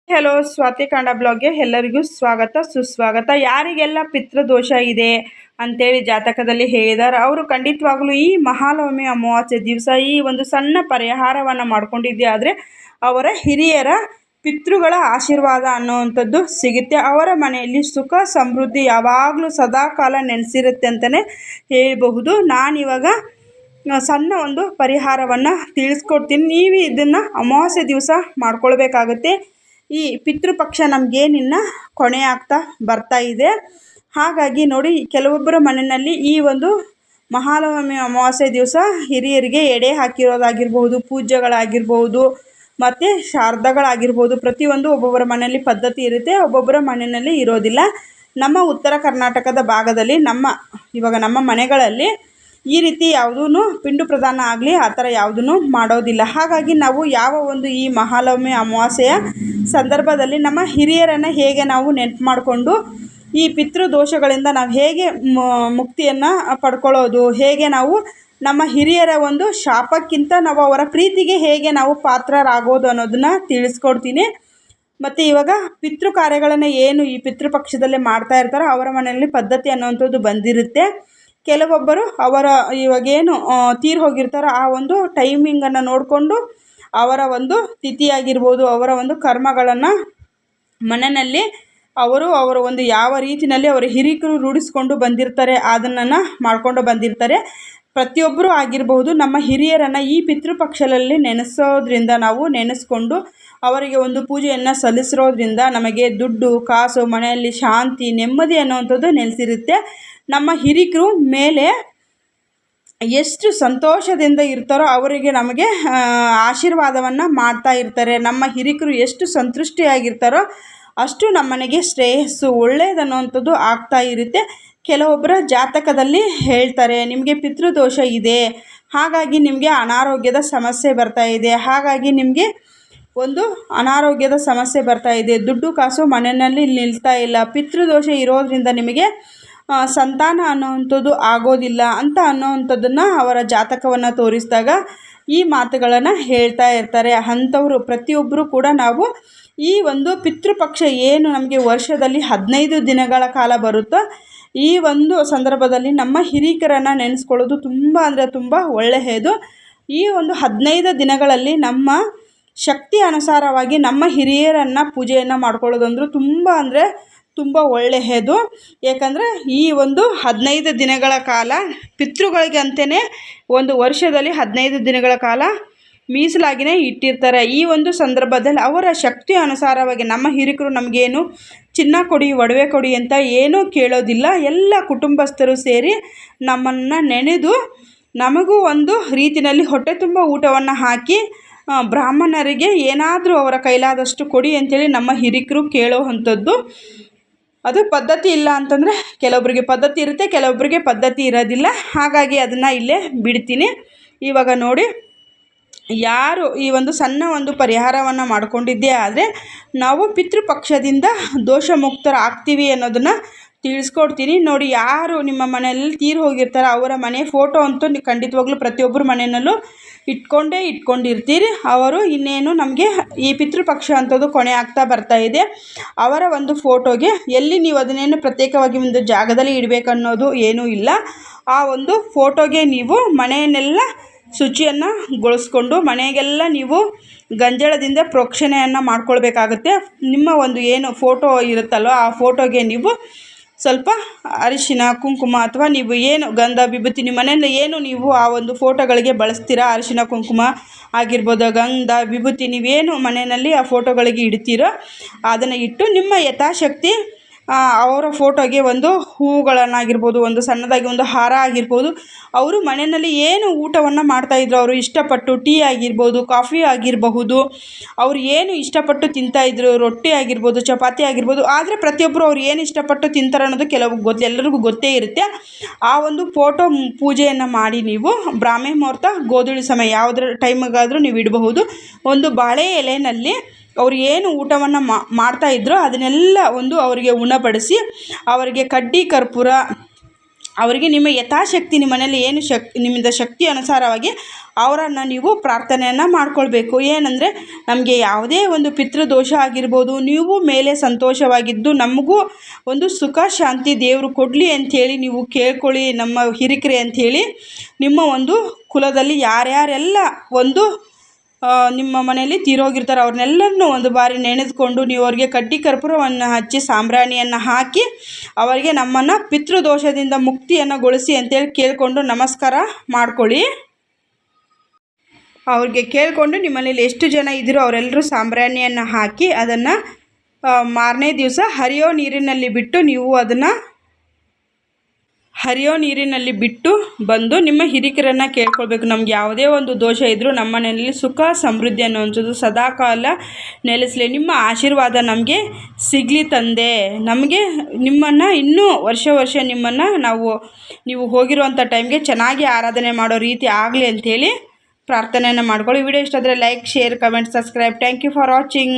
Hello, Swati Kannada ಬ್ಲಾಗ್ಗೆ ಎಲ್ಲರಿಗೂ ಸ್ವಾಗತ ಸುಸ್ವಾಗತ. ಯಾರಿಗೆಲ್ಲ ಪಿತೃದೋಷ ಇದೆ ಅಂತೇಳಿ ಜಾತಕದಲ್ಲಿ ಹೇಳಿದಾರೆ ಅವರು ಖಂಡಿತವಾಗ್ಲೂ ಈ ಮಹಾಲಕ್ಷ್ಮಿ ಅಮಾವಾಸ್ಯೆ ದಿವಸ ಈ ಒಂದು ಸಣ್ಣ ಪರಿಹಾರವನ್ನು ಮಾಡ್ಕೊಂಡಿದ್ದೆ ಆದರೆ ಅವರ ಹಿರಿಯರ ಪಿತೃಗಳ ಆಶೀರ್ವಾದ ಅನ್ನುವಂಥದ್ದು ಸಿಗುತ್ತೆ. ಅವರ ಮನೆಯಲ್ಲಿ ಸುಖ ಸಮೃದ್ಧಿ ಯಾವಾಗಲೂ ಸದಾಕಾಲ ನೆಲೆಸಿರುತ್ತೆ ಅಂತಲೇ ಹೇಳಬಹುದು. ನಾನಿವಾಗ ಸಣ್ಣ ಒಂದು ಪರಿಹಾರವನ್ನು ತಿಳಿಸ್ಕೊಡ್ತೀನಿ. ನೀವು ಇದನ್ನು ಅಮಾವಾಸ್ಯೆ ದಿವಸ ಮಾಡ್ಕೊಳ್ಬೇಕಾಗುತ್ತೆ. ಈ ಪಿತೃಪಕ್ಷ ನಮಗೇನಿನ್ನ ಕೊನೆ ಆಗ್ತಾ ಬರ್ತಾ ಇದೆ. ಹಾಗಾಗಿ ನೋಡಿ, ಕೆಲವೊಬ್ಬರ ಮನೆಯಲ್ಲಿ ಈ ಒಂದು ಮಹಾಲಕ್ಷ್ಮಿ ಅಮಾವಾಸ್ಯೆ ದಿವಸ ಹಿರಿಯರಿಗೆ ಎಡೆ ಹಾಕಿರೋದಾಗಿರ್ಬೋದು, ಪೂಜೆಗಳಾಗಿರ್ಬೋದು, ಮತ್ತು ಶಾರದಗಳಾಗಿರ್ಬೋದು, ಪ್ರತಿಯೊಂದು ಒಬ್ಬೊಬ್ಬರ ಮನೆಯಲ್ಲಿ ಪದ್ಧತಿ ಇರುತ್ತೆ, ಒಬ್ಬೊಬ್ಬರ ಮನೆಯಲ್ಲಿ ಇರೋದಿಲ್ಲ. ನಮ್ಮ ಉತ್ತರ ಕರ್ನಾಟಕದ ಭಾಗದಲ್ಲಿ ಇವಾಗ ನಮ್ಮ ಮನೆಗಳಲ್ಲಿ ಈ ರೀತಿ ಯಾವುದೂ ಪಿಂಡು ಪ್ರದಾನ ಆಗಲಿ ಆ ಥರ ಯಾವುದೂ ಮಾಡೋದಿಲ್ಲ. ಹಾಗಾಗಿ ನಾವು ಯಾವ ಒಂದು ಈ ಮಹಾಲಕ್ಷ್ಮಿ ಅಮಾವಾಸ್ಯೆಯ ಸಂದರ್ಭದಲ್ಲಿ ನಮ್ಮ ಹಿರಿಯರನ್ನು ಹೇಗೆ ನಾವು ನೆನಪು ಮಾಡಿಕೊಂಡು ಈ ಪಿತೃದೋಷಗಳಿಂದ ನಾವು ಹೇಗೆ ಮುಕ್ತಿಯನ್ನು ಪಡ್ಕೊಳ್ಳೋದು, ಹೇಗೆ ನಾವು ನಮ್ಮ ಹಿರಿಯರ ಒಂದು ಶಾಪಕ್ಕಿಂತ ನಾವು ಅವರ ಪ್ರೀತಿಗೆ ಹೇಗೆ ನಾವು ಪಾತ್ರರಾಗೋದು ಅನ್ನೋದನ್ನು ತಿಳಿಸ್ಕೊಡ್ತೀನಿ. ಮತ್ತು ಇವಾಗ ಪಿತೃ ಕಾರ್ಯಗಳನ್ನು ಏನು ಈ ಪಿತೃಪಕ್ಷದಲ್ಲೇ ಮಾಡ್ತಾ ಇರ್ತಾರೋ ಅವರ ಮನೆಯಲ್ಲಿ ಪದ್ಧತಿ ಅನ್ನೋವಂಥದ್ದು ಬಂದಿರುತ್ತೆ. ಕೆಲವೊಬ್ಬರು ಅವರ ಇವಾಗೇನು ತೀರಿ ಹೋಗಿರ್ತಾರೋ ಆ ಒಂದು ಟೈಮಿಂಗನ್ನು ನೋಡಿಕೊಂಡು ಅವರ ಒಂದು ತಿಥಿಯಾಗಿರ್ಬೋದು, ಅವರ ಒಂದು ಕರ್ಮಗಳನ್ನು ಮನೆಯಲ್ಲಿ ಅವರ ಒಂದು ಯಾವ ರೀತಿಯಲ್ಲಿ ಅವರ ಹಿರಿಕರು ರೂಢಿಸ್ಕೊಂಡು ಬಂದಿರ್ತಾರೆ ಅದನ್ನು ಮಾಡ್ಕೊಂಡು ಬಂದಿರ್ತಾರೆ. ಪ್ರತಿಯೊಬ್ಬರು ಆಗಿರಬಹುದು ನಮ್ಮ ಹಿರಿಯರನ್ನು ಈ ಪಿತೃಪಕ್ಷದಲ್ಲಿ ನೆನೆಸೋದ್ರಿಂದ, ನಾವು ನೆನೆಸ್ಕೊಂಡು ಅವರಿಗೆ ಒಂದು ಪೂಜೆಯನ್ನು ಸಲ್ಲಿಸಿರೋದ್ರಿಂದ ನಮಗೆ ದುಡ್ಡು ಕಾಸು, ಮನೆಯಲ್ಲಿ ಶಾಂತಿ ನೆಮ್ಮದಿ ಅನ್ನುವಂಥದ್ದು ನೆಲೆಸಿರುತ್ತೆ. ನಮ್ಮ ಹಿರಿಕರು ಮೇಲೆ ಎಷ್ಟು ಸಂತೋಷದಿಂದ ಇರ್ತಾರೋ ಅವರಿಗೆ ನಮಗೆ ಆಶೀರ್ವಾದವನ್ನು ಮಾಡ್ತಾ ಇರ್ತಾರೆ. ನಮ್ಮ ಹಿರಿಕರು ಎಷ್ಟು ಸಂತುಷ್ಟಿಯಾಗಿರ್ತಾರೋ ಅಷ್ಟು ನಮ್ಮ ಮನೆಗೆ ಶ್ರೇಯಸ್ಸು ಒಳ್ಳೆಯದನ್ನುವಂಥದ್ದು ಆಗ್ತಾ ಇರುತ್ತೆ. ಕೆಲವೊಬ್ಬರ ಜಾತಕದಲ್ಲಿ ಹೇಳ್ತಾರೆ, ನಿಮಗೆ ಪಿತೃದೋಷ ಇದೆ, ಹಾಗಾಗಿ ನಿಮಗೆ ಅನಾರೋಗ್ಯದ ಸಮಸ್ಯೆ ಬರ್ತಾ ಇದೆ, ಹಾಗಾಗಿ ನಿಮಗೆ ಒಂದು ಅನಾರೋಗ್ಯದ ಸಮಸ್ಯೆ ಬರ್ತಾ ಇದೆ, ದುಡ್ಡು ಕಾಸು ಮನೆಯಲ್ಲಿ ನಿಲ್ತಾ ಇಲ್ಲ, ಪಿತೃದೋಷ ಇರೋದರಿಂದ ನಿಮಗೆ ಸಂತಾನ ಅನ್ನೋವಂಥದ್ದು ಆಗೋದಿಲ್ಲ ಅಂತ ಅನ್ನೋವಂಥದ್ದನ್ನು ಅವರ ಜಾತಕವನ್ನು ತೋರಿಸಿದಾಗ ಈ ಮಾತುಗಳನ್ನು ಹೇಳ್ತಾ ಇರ್ತಾರೆ. ಅಂಥವರು ಪ್ರತಿಯೊಬ್ಬರು ಕೂಡ ನಾವು ಈ ಒಂದು ಪಿತೃಪಕ್ಷ ಏನು ನಮಗೆ ವರ್ಷದಲ್ಲಿ 15 ದಿನಗಳ ಕಾಲ ಬರುತ್ತೋ ಈ ಒಂದು ಸಂದರ್ಭದಲ್ಲಿ ನಮ್ಮ ಹಿರಿಕರನ್ನು ನೆನೆಸ್ಕೊಳ್ಳೋದು ತುಂಬ ಅಂದರೆ ತುಂಬ ಒಳ್ಳೆಯದು. ಈ ಒಂದು 15 ದಿನಗಳಲ್ಲಿ ನಮ್ಮ ಶಕ್ತಿ ಅನುಸಾರವಾಗಿ ನಮ್ಮ ಹಿರಿಯರನ್ನು ಪೂಜೆಯನ್ನು ಮಾಡ್ಕೊಳ್ಳೋದಂದ್ರೂ ತುಂಬ ಒಳ್ಳೆಯದು. ಏಕೆಂದರೆ ಈ ಒಂದು 15 ದಿನಗಳ ಕಾಲ ಪಿತೃಗಳಿಗೆ ಅಂತಲೇ ಒಂದು ವರ್ಷದಲ್ಲಿ 15 ದಿನಗಳ ಕಾಲ ಮೀಸಲಾಗಿಯೇ ಇಟ್ಟಿರ್ತಾರೆ. ಈ ಒಂದು ಸಂದರ್ಭದಲ್ಲಿ ಅವರ ಶಕ್ತಿ ಅನುಸಾರವಾಗಿ ನಮ್ಮ ಹಿರಿಕರು ನಮಗೇನು ಚಿನ್ನ ಕೊಡಿ ಒಡವೆ ಕೊಡಿ ಅಂತ ಏನೂ ಕೇಳೋದಿಲ್ಲ. ಎಲ್ಲ ಕುಟುಂಬಸ್ಥರು ಸೇರಿ ನಮ್ಮನ್ನು ನೆನೆದು ನಮಗೂ ಒಂದು ರೀತಿಯಲ್ಲಿ ಹೊಟ್ಟೆ ತುಂಬ ಊಟವನ್ನು ಹಾಕಿ ಬ್ರಾಹ್ಮಣರಿಗೆ ಏನಾದರೂ ಅವರ ಕೈಲಾದಷ್ಟು ಕೊಡಿ ಅಂತೇಳಿ ನಮ್ಮ ಹಿರಿಕರು ಕೇಳೋ ಅಂಥದ್ದು. ಅದು ಪದ್ಧತಿ ಇಲ್ಲ ಅಂತಂದರೆ ಕೆಲವೊಬ್ಬರಿಗೆ ಪದ್ಧತಿ ಇರುತ್ತೆ, ಕೆಲವೊಬ್ಬರಿಗೆ ಪದ್ಧತಿ ಇರೋದಿಲ್ಲ. ಹಾಗಾಗಿ ಅದನ್ನು ಇಲ್ಲೇ ಬಿಡ್ತೀನಿ. ಇವಾಗ ನೋಡಿ, ಯಾರು ಈ ಒಂದು ಸಣ್ಣ ಒಂದು ಪರಿಹಾರವನ್ನು ಮಾಡ್ಕೊಂಡಿದ್ದೇ ಆದರೆ ನಾವು ಪಿತೃಪಕ್ಷದಿಂದ ದೋಷ ಮುಕ್ತರಾಗ್ತೀವಿ ಅನ್ನೋದನ್ನು ತಿಳಿಸ್ಕೊಡ್ತೀನಿ. ನೋಡಿ, ಯಾರು ನಿಮ್ಮ ಮನೆಯಲ್ಲಿ ತೀರಿ ಹೋಗಿರ್ತಾರೆ ಅವರ ಮನೆ ಫೋಟೋ ಅಂತೂ ಖಂಡಿತವಾಗ್ಲೂ ಪ್ರತಿಯೊಬ್ಬರ ಮನೆಯಲ್ಲೂ ಇಟ್ಕೊಂಡಿರ್ತೀರಿ. ಅವರು ಇನ್ನೇನು ನಮಗೆ ಈ ಪಿತೃಪಕ್ಷ ಅಂಥದ್ದು ಕೊನೆ ಆಗ್ತಾ ಬರ್ತಾ ಇದೆ. ಅವರ ಒಂದು ಫೋಟೋಗೆ ಎಲ್ಲಿ ನೀವು ಅದನ್ನೇನು ಪ್ರತ್ಯೇಕವಾಗಿ ಒಂದು ಜಾಗದಲ್ಲಿ ಇಡಬೇಕನ್ನೋದು ಏನೂ ಇಲ್ಲ. ಆ ಒಂದು ಫೋಟೋಗೆ ನೀವು ಮನೆಯನ್ನೆಲ್ಲ ಶುಚಿಯನ್ನು ಗೊಳಿಸ್ಕೊಂಡು ಮನೆಗೆಲ್ಲ ನೀವು ಗಂಜಳದಿಂದ ಪ್ರೋಕ್ಷಣೆಯನ್ನು ಮಾಡ್ಕೊಳ್ಬೇಕಾಗುತ್ತೆ. ನಿಮ್ಮ ಒಂದು ಏನು ಫೋಟೋ ಇರುತ್ತಲ್ವ ಆ ಫೋಟೋಗೆ ನೀವು ಸ್ವಲ್ಪ ಅರಿಶಿನ ಕುಂಕುಮ ಅಥವಾ ನೀವು ಏನು ಗಂಧ ವಿಭೂತಿ ನಿಮ್ಮ ಮನೆಯಲ್ಲಿ ಏನು ನೀವು ಆ ಒಂದು ಫೋಟೋಗಳಿಗೆ ಬಳಸ್ತೀರಾ, ಅರಿಶಿನ ಕುಂಕುಮ ಆಗಿರ್ಬೋದು, ಗಂಧ ವಿಭೂತಿ ನೀವೇನು ಮನೆಯಲ್ಲಿ ಆ ಫೋಟೋಗಳಿಗೆ ಇಡ್ತೀರೋ ಅದನ್ನು ಇಟ್ಟು ನಿಮ್ಮ ಯಥಾಶಕ್ತಿ ಅವರ ಫೋಟೋಗೆ ಒಂದು ಹೂವುಗಳನ್ನಾಗಿರ್ಬೋದು, ಒಂದು ಸಣ್ಣದಾಗಿ ಒಂದು ಹಾರ ಆಗಿರ್ಬೋದು, ಅವರು ಮನೆಯಲ್ಲಿ ಏನು ಊಟವನ್ನು ಮಾಡ್ತಾಯಿದ್ರು ಅವರು ಇಷ್ಟಪಟ್ಟು ಟೀ ಆಗಿರ್ಬೋದು, ಕಾಫಿ ಆಗಿರಬಹುದು, ಅವರು ಏನು ಇಷ್ಟಪಟ್ಟು ತಿಂತಾಯಿದ್ರು, ರೊಟ್ಟಿ ಆಗಿರ್ಬೋದು, ಚಪಾತಿ ಆಗಿರ್ಬೋದು, ಆದರೆ ಪ್ರತಿಯೊಬ್ಬರು ಅವ್ರು ಏನು ಇಷ್ಟಪಟ್ಟು ತಿಂತಾರೆ ಅನ್ನೋದು ಎಲ್ಲರಿಗೂ ಗೊತ್ತೇ ಇರುತ್ತೆ. ಆ ಒಂದು ಫೋಟೋ ಪೂಜೆಯನ್ನು ಮಾಡಿ ನೀವು ಬ್ರಾಹ್ಮಿ ಮುಹೂರ್ತ ಗೋಧೂಳಿ ಸಮಯ ಯಾವುದರ ಟೈಮಿಗಾದರೂ ನೀವು ಇಡಬಹುದು. ಒಂದು ಬಾಳೆ ಎಲೆಯಲ್ಲಿ ಅವರು ಏನು ಊಟವನ್ನು ಮಾಡ್ತಾಯಿದ್ರು ಅದನ್ನೆಲ್ಲ ಒಂದು ಅವರಿಗೆ ಉಣಬಡಿಸಿ ಅವರಿಗೆ ಕಡ್ಡಿ ಕರ್ಪೂರ ಅವರಿಗೆ ನಿಮ್ಮ ಯಥಾಶಕ್ತಿ ನಿಮ್ಮ ಮನೆಯಲ್ಲಿ ಏನು ನಿಮ್ಮಿಂದ ಶಕ್ತಿ ಅನುಸಾರವಾಗಿ ಅವರನ್ನು ನೀವು ಪ್ರಾರ್ಥನೆಯನ್ನು ಮಾಡ್ಕೊಳ್ಬೇಕು. ಏನಂದರೆ ನಮಗೆ ಯಾವುದೇ ಒಂದು ಪಿತೃದೋಷ ಆಗಿರ್ಬೋದು, ನೀವು ಮೇಲೆ ಸಂತೋಷವಾಗಿದ್ದು ನಮಗೂ ಒಂದು ಸುಖ ಶಾಂತಿ ದೇವರು ಕೊಡಲಿ ಅಂಥೇಳಿ ನೀವು ಕೇಳ್ಕೊಳ್ಳಿ ನಮ್ಮ ಹಿರಿಕರೇ ಅಂಥೇಳಿ. ನಿಮ್ಮ ಒಂದು ಕುಲದಲ್ಲಿ ಯಾರ್ಯಾರೆಲ್ಲ ಒಂದು ನಿಮ್ಮ ಮನೆಯಲ್ಲಿ ತೀರೋಗಿರ್ತಾರೆ ಅವ್ರನ್ನೆಲ್ಲರನ್ನೂ ಒಂದು ಬಾರಿ ನೆನೆದುಕೊಂಡು ನೀವು ಅವರಿಗೆ ಕಡ್ಡಿ ಕರ್ಪೂರವನ್ನು ಹಚ್ಚಿ ಸಾಂಬ್ರಾಣಿಯನ್ನು ಹಾಕಿ ಅವರಿಗೆ ನಮ್ಮನ್ನು ಪಿತೃದೋಷದಿಂದ ಮುಕ್ತಿಯನ್ನು ಗೊಳಿಸಿ ಅಂತೇಳಿ ಕೇಳಿಕೊಂಡು ನಮಸ್ಕಾರ ಮಾಡ್ಕೊಳ್ಳಿ. ಅವ್ರಿಗೆ ಕೇಳಿಕೊಂಡು ನಿಮ್ಮ ಮನೇಲಿ ಎಷ್ಟು ಜನ ಇದ್ದೀರೋ ಅವರೆಲ್ಲರೂ ಸಾಂಬ್ರಾಣಿಯನ್ನು ಹಾಕಿ ಅದನ್ನು ಮಾರನೇ ದಿವಸ ಹರಿಯೋ ನೀರಿನಲ್ಲಿ ಬಿಟ್ಟು ನೀವು ಅದನ್ನು ಹರಿಯೋ ನೀರಿನಲ್ಲಿ ಬಿಟ್ಟು ಬಂದು ನಿಮ್ಮ ಹಿರಿಕರನ್ನು ಕೇಳ್ಕೊಳ್ಬೇಕು. ನಮ್ಗೆ ಯಾವುದೇ ಒಂದು ದೋಷ ಇದ್ದರೂ ನಮ್ಮ ಮನೆಯಲ್ಲಿ ಸುಖ ಸಮೃದ್ಧಿಯನ್ನು ಹಂಚೋದು ಸದಾಕಾಲ ನೆಲೆಸಲಿ, ನಿಮ್ಮ ಆಶೀರ್ವಾದ ನಮಗೆ ಸಿಗಲಿ ತಂದೆ, ನಮಗೆ ನಿಮ್ಮನ್ನು ಇನ್ನೂ ವರ್ಷ ನಿಮ್ಮನ್ನು ನೀವು ಹೋಗಿರುವಂಥ ಟೈಮ್ಗೆ ಚೆನ್ನಾಗಿ ಆರಾಧನೆ ಮಾಡೋ ರೀತಿ ಆಗಲಿ ಅಂಥೇಳಿ ಪ್ರಾರ್ಥನೆಯನ್ನು ಮಾಡ್ಕೊಳ್ಳಿ. ವಿಡಿಯೋ ಇಷ್ಟ ಆದರೆ like, share, comment, subscribe. Thank you for watching.